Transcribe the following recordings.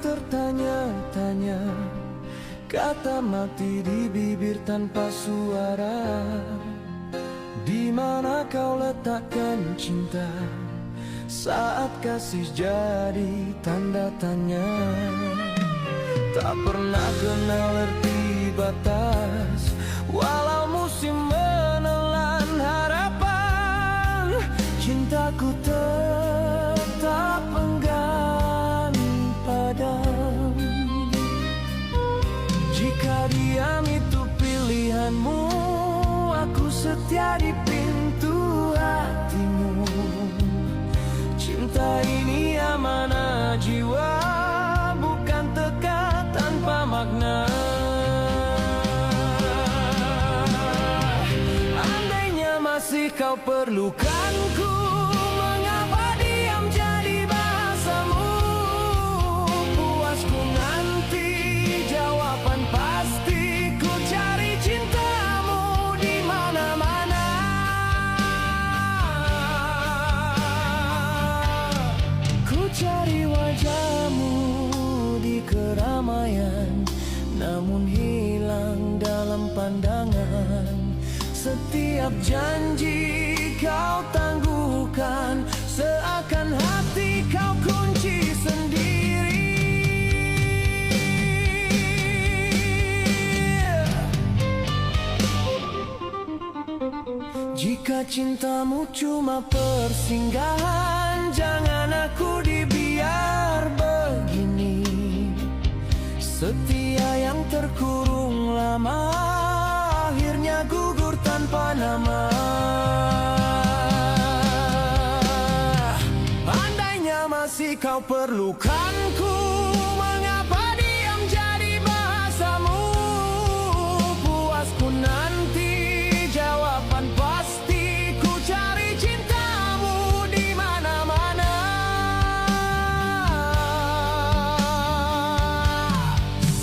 tertanya-tanya, kata mati di bibir tanpa suara. Di mana kau letakkan cinta saat kasih jadi tanda tanya? Tak pernah kenal arti batas, walau musim menelan harapan. Cintaku tetap enggan padam. Jika diam itu pilihanmu, aku setia di pintu hatimu. Cinta ini amanah jiwa, bukan teka tanpa makna. Andainya masih kau perlukanku, mengapa diam jadi bahasamu? Puasku nanti jawaban pasti, ku cari cintamu di mana-mana. Ku cari wajahmu di keramaian, namun hilang dalam pandangan. Setiap janji kau tangguhkan, seakan hati kau kunci sendiri. Jika cintamu cuma persinggahan, jangan aku dibiar begini. Setia yang terkurung lama, akhirnya gugur tanpa nama. Andainya masih kau perlukanku, mengapa diam jadi bahasamu? Puasku nanti jawaban pasti, ku cari cintamu di mana-mana.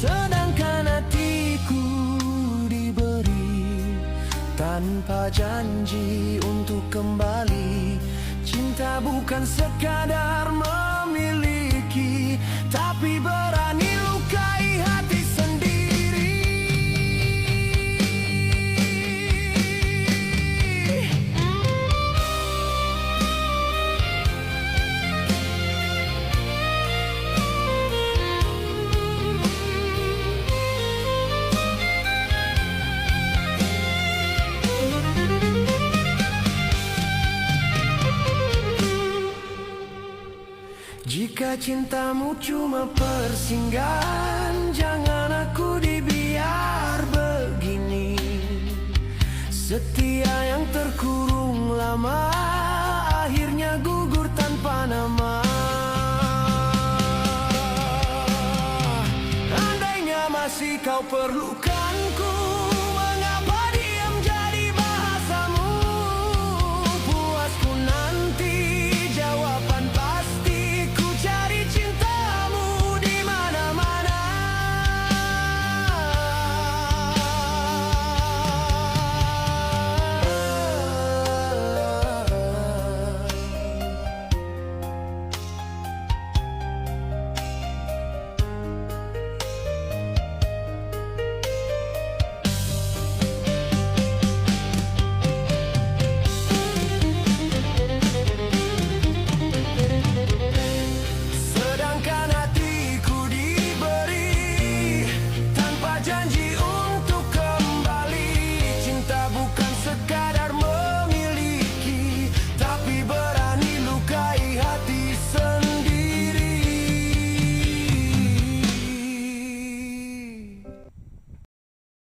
Sedangkan hatiku diberi tanpa janji untuk kembali. Cinta bukan sekadar memiliki, tapi berani lukai hati sendiri. Jika cintamu cuma persinggahan, jangan aku dibiar begini. Setia yang terkurung lama, akhirnya gugur tanpa nama. Andainya masih kau perlukan,